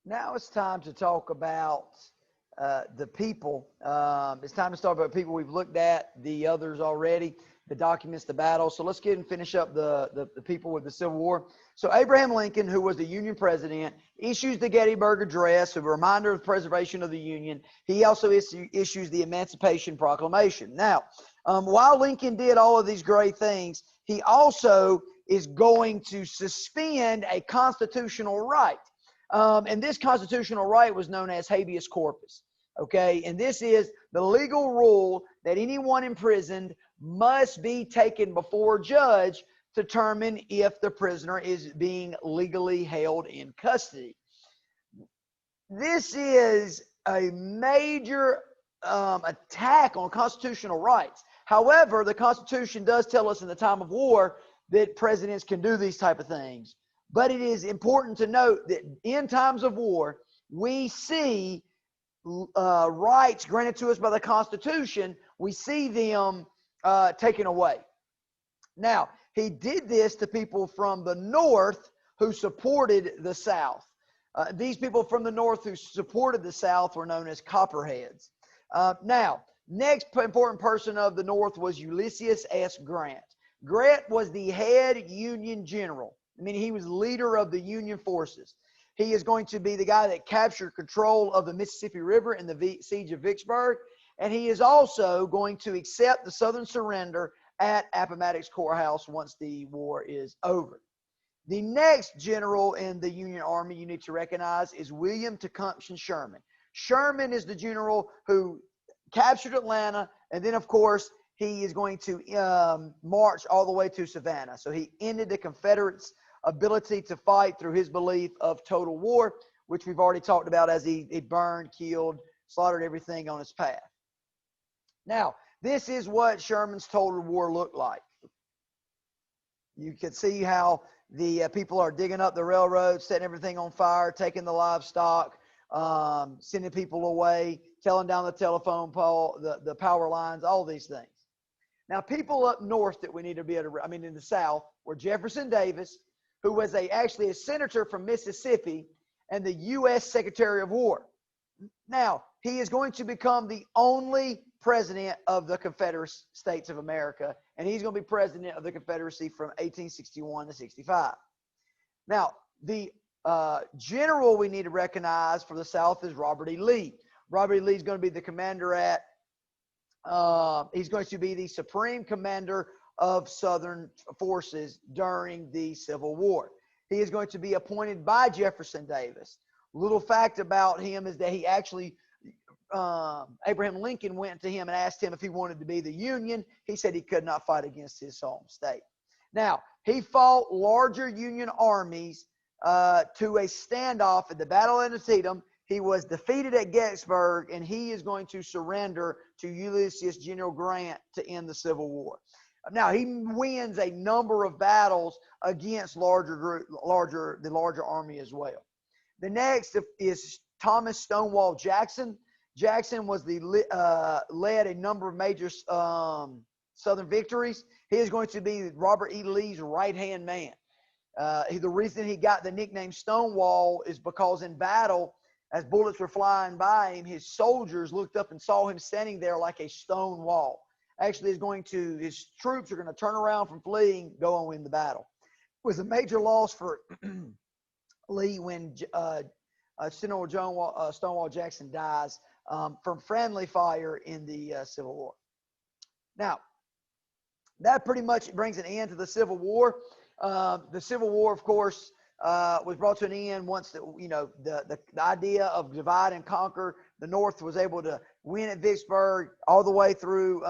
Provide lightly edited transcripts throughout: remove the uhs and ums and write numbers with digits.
Now it's time to talk about the people. It's time to start about people. We've looked at the others already, the documents, the battles. So let's get and finish up the people with the Civil War. So Abraham Lincoln, who was the Union president, issues the Gettysburg Address, a reminder of the preservation of the Union. He also issues the Emancipation Proclamation. Now, while Lincoln did all of these great things, he also is going to suspend a constitutional right. And this constitutional right was known as habeas corpus. Okay, and this is the legal rule that anyone imprisoned must be taken before a judge to determine if the prisoner is being legally held in custody. This is a major attack on constitutional rights. However, the Constitution does tell us in the time of war that presidents can do these type of things. But it is important to note that in times of war, we see rights granted to us by the Constitution, we see them taken away. Now, he did this to people from the North who supported the South. These people from the North who supported the South were known as Copperheads. Now, next important person of the North was Ulysses S. Grant. Grant was the head Union general. I mean, he was leader of the Union forces. He is going to be the guy that captured control of the Mississippi River in the siege of Vicksburg. And he is also going to accept the Southern surrender at Appomattox Courthouse once the war is over. The next general in the Union Army you need to recognize is William Tecumseh Sherman. Sherman is the general who captured Atlanta, and then, of course, he is going to march all the way to Savannah. So he ended the Confederates' ability to fight through his belief of total war, which we've already talked about, as he burned, killed, slaughtered everything on his path. Now, this is what Sherman's total war looked like. You can see how the people are digging up the railroads, setting everything on fire, taking the livestock, sending people away, telling down the telephone pole, the power lines, all these things. Now, people up north that we need to be able to, in the South, were Jefferson Davis, who was actually a senator from Mississippi and the U.S. Secretary of War. Now, he is going to become the only president of the Confederate States of America, and he's going to be president of the Confederacy from 1861 to 65. Now, the general we need to recognize for the South is Robert E. Lee. Robert E. Lee is going to be the commander he's going to be the supreme commander of Southern forces during the Civil War. He is going to be appointed by Jefferson Davis. Little fact about him is that he actually, Abraham Lincoln went to him and asked him if he wanted to be the Union. He said he could not fight against his home state. Now, he fought larger Union armies to a standoff at the Battle of Antietam. He was defeated at Gettysburg, and he is going to surrender to Ulysses General Grant to end the Civil War. Now, he wins a number of battles against the larger army as well. The next is Thomas Stonewall Jackson. Jackson was led a number of major Southern victories. He is going to be Robert E. Lee's right-hand man. The reason he got the nickname Stonewall is because in battle, as bullets were flying by him, his soldiers looked up and saw him standing there like a stone wall. Actually, his troops are going to turn around from fleeing, go and win the battle. It was a major loss for Lee when Stonewall Jackson dies from friendly fire in the Civil War. Now, that pretty much brings an end to the Civil War. The Civil War, of course, was brought to an end once the idea of divide and conquer. The North was able to win at Vicksburg all the way through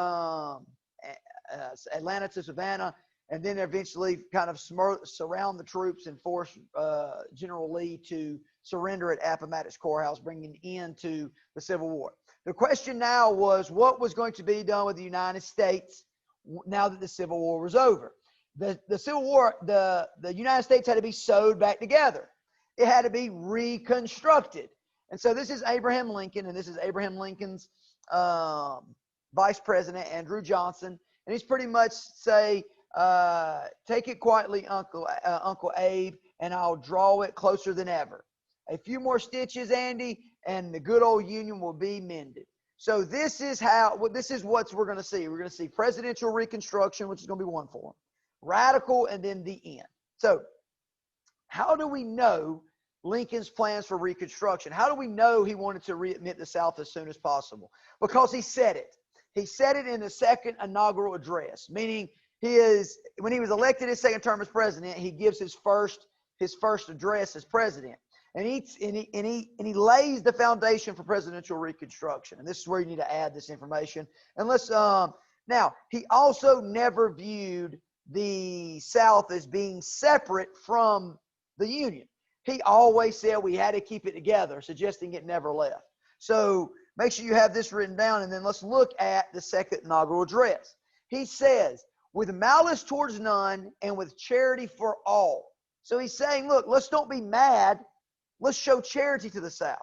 Atlanta to Savannah, and then eventually kind of surround the troops and force General Lee to surrender at Appomattox Courthouse, bringing an end to the Civil War. The question now was what was going to be done with the United States now that the Civil War was over. The Civil War, the United States had to be sewed back together. It had to be reconstructed. And so this is Abraham Lincoln, and this is Abraham Lincoln's vice president, Andrew Johnson. And he's pretty much say, take it quietly, Uncle Abe, and I'll draw it closer than ever. A few more stitches, Andy, and the good old Union will be mended. So this is what we're going to see. We're going to see presidential reconstruction, which is going to be one form, radical, and then the end. So how do we know Lincoln's plans for Reconstruction? How do we know he wanted to readmit the South as soon as possible? Because he said it. He said it in the second inaugural address, meaning when he was elected his second term as president, he gives his first address as president. And he lays the foundation for presidential reconstruction. And this is where you need to add this information. And now, he also never viewed the South as being separate from the Union. He always said we had to keep it together, suggesting it never left. So make sure you have this written down, and then let's look at the second inaugural address. He says, with malice towards none and with charity for all. So he's saying, look, let's don't be mad. Let's show charity to the South.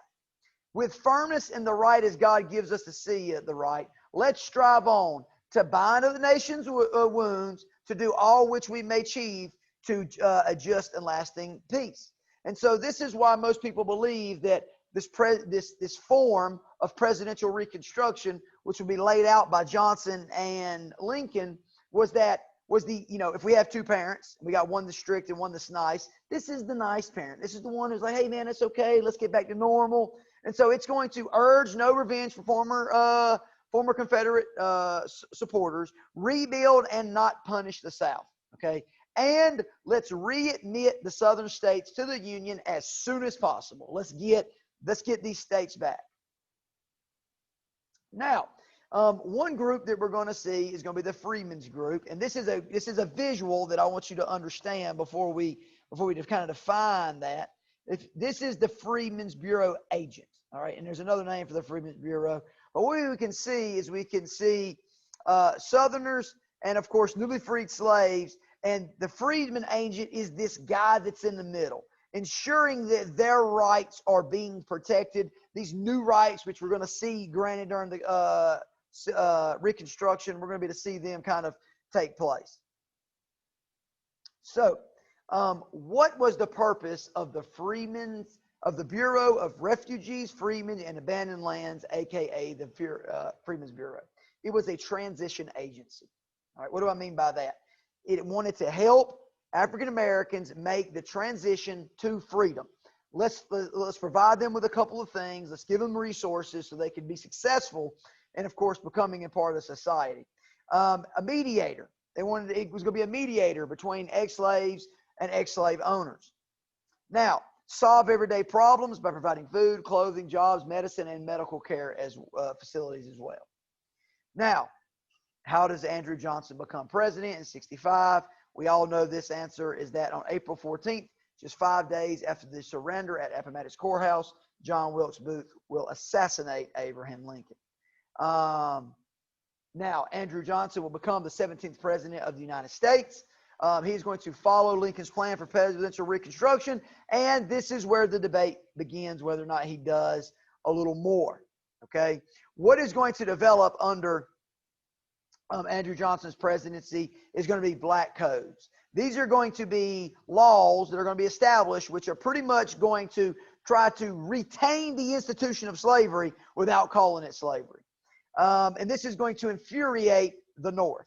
With firmness in the right as God gives us to see the right, let's strive on to bind up the nation's wounds, to do all which we may achieve to a just and lasting peace. And so this is why most people believe that this form of presidential reconstruction, which will be laid out by Johnson and Lincoln, if we have two parents, we got one that's strict and one that's nice, this is the nice parent. This is the one who's like, hey, man, it's okay. Let's get back to normal. And so it's going to urge no revenge for former Confederate supporters, rebuild and not punish the South, okay? And let's readmit the Southern states to the Union as soon as possible. Let's get these states back. Now, one group that we're going to see is going to be the Freedmen's Group, and this is a visual that I want you to understand before we just kind of define that. This is the Freedmen's Bureau agent, all right, and there's another name for the Freedmen's Bureau. But what we can see is Southerners and, of course, newly freed slaves, and the Freedman agent is this guy that's in the middle, ensuring that their rights are being protected. These new rights, which we're going to see granted during the Reconstruction, we're going to be able to see them kind of take place. So, what was the purpose of the Bureau of Refugees, Freedmen, and Abandoned Lands, aka the Freedmen's Bureau? It was a transition agency. All right, what do I mean by that? It wanted to help African Americans make the transition to freedom. Let's provide them with a couple of things. Let's give them resources so they can be successful, and of course, becoming a part of society. A mediator. It was going to be a mediator between ex-slaves and ex-slave owners. Now, solve everyday problems by providing food, clothing, jobs, medicine, and medical care as facilities as well. Now, how does Andrew Johnson become president in 1965? We all know this answer is that on April 14th, just 5 days after the surrender at Appomattox Courthouse, John Wilkes Booth will assassinate Abraham Lincoln. Now, Andrew Johnson will become the 17th president of the United States. He's going to follow Lincoln's plan for presidential reconstruction, and this is where the debate begins, whether or not he does a little more. Okay, what is going to develop under Andrew Johnson's presidency is going to be black codes. These are going to be laws that are going to be established, which are pretty much going to try to retain the institution of slavery without calling it slavery. And this is going to infuriate the North.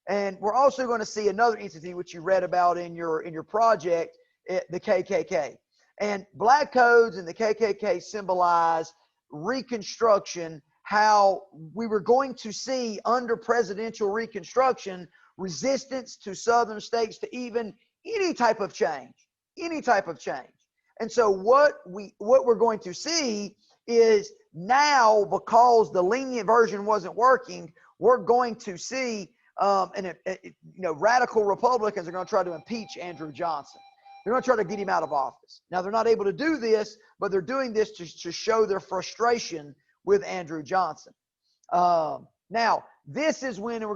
And we're also going to see another entity which you read about in your project, the KKK. And black codes and the KKK symbolize Reconstruction, how we were going to see under presidential Reconstruction resistance to Southern states to even any type of change. And so what we're going to see is now, because the lenient version wasn't working, we're going to see radical Republicans are going to try to impeach Andrew Johnson. They're going to try to get him out of office. Now, they're not able to do this, but they're doing this to show their frustration with Andrew Johnson. Now, this is when we're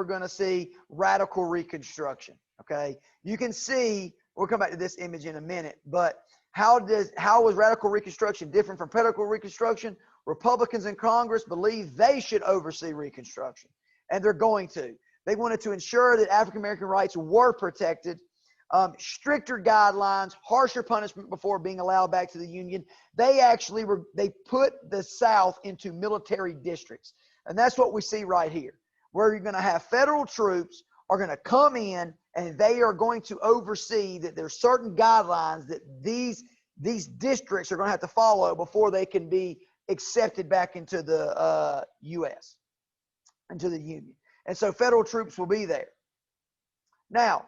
going to see radical Reconstruction. Okay, you can see, we'll come back to this image in a minute, but how was radical Reconstruction different from political Reconstruction? Republicans in Congress believe they should oversee Reconstruction, and they're going to. They wanted to ensure that African American rights were protected, stricter guidelines, harsher punishment before being allowed back to the Union. They put the South into military districts. And that's what we see right here, where you're going to have federal troops are going to come in and they are going to oversee that there's certain guidelines that these districts are going to have to follow before they can be accepted back into the U.S., into the Union. And so federal troops will be there. Now,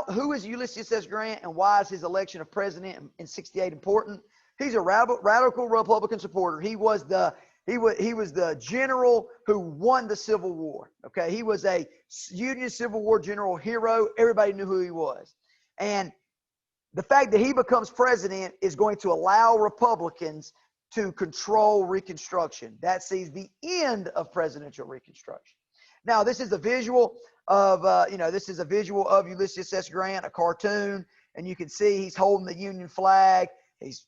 who is Ulysses S. Grant and why is his election of president in 68 important? He's a radical Republican supporter. He was the general who won the Civil War. Okay, he was a Union Civil War general hero. Everybody knew who he was. And the fact that he becomes president is going to allow Republicans to control Reconstruction. That sees the end of presidential Reconstruction. Now, this is a visual of, Ulysses S. Grant, a cartoon, and you can see he's holding the Union flag. He's,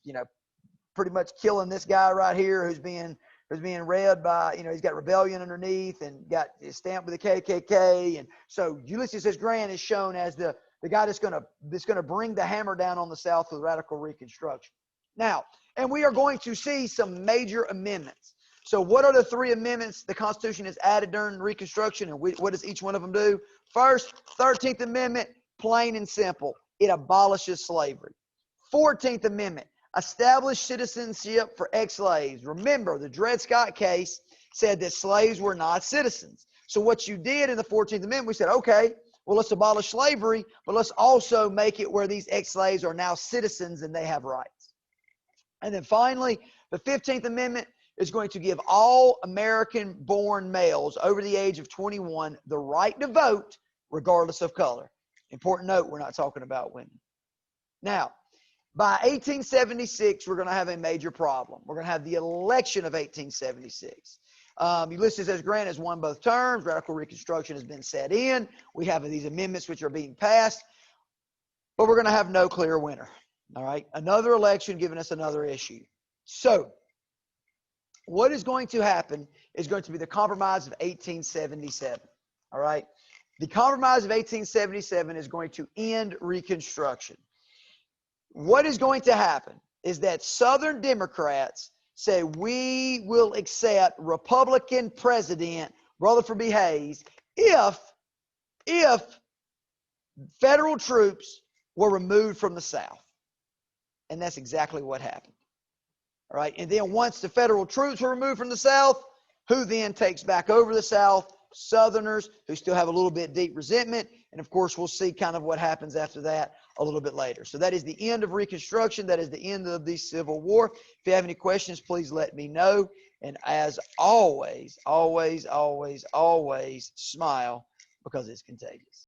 pretty much killing this guy right here who's being read by, he's got rebellion underneath and got stamped with the KKK. And so Ulysses S. Grant is shown as the guy that's going to bring the hammer down on the South with radical Reconstruction. Now, and we are going to see some major amendments. So what are the 3 amendments the Constitution has added during Reconstruction, and what does each one of them do? First, 13th Amendment, plain and simple. It abolishes slavery. 14th Amendment, establish citizenship for ex-slaves. Remember, the Dred Scott case said that slaves were not citizens. So what you did in the 14th Amendment, we said, okay, well, let's abolish slavery, but let's also make it where these ex-slaves are now citizens and they have rights. And then finally, the 15th Amendment is going to give all American-born males over the age of 21 the right to vote regardless of color. Important note, we're not talking about women. Now, by 1876, we're going to have a major problem. We're going to have the election of 1876. Ulysses S. Grant has won both terms. Radical Reconstruction has been set in. We have these amendments which are being passed. But we're going to have no clear winner. All right? Another election giving us another issue. So, what is going to happen is going to be the Compromise of 1877. All right? The Compromise of 1877 is going to end Reconstruction. What is going to happen is that Southern Democrats say we will accept Republican President Rutherford B. Hayes if federal troops were removed from the South. And that's exactly what happened. All right. And then once the federal troops were removed from the South, who then takes back over the South? Southerners, who still have a little bit deep resentment. And of course, we'll see kind of what happens after that a little bit later. So that is the end of Reconstruction. That is the end of the Civil War. If you have any questions, please let me know. And as always, always, always, always smile, because it's contagious.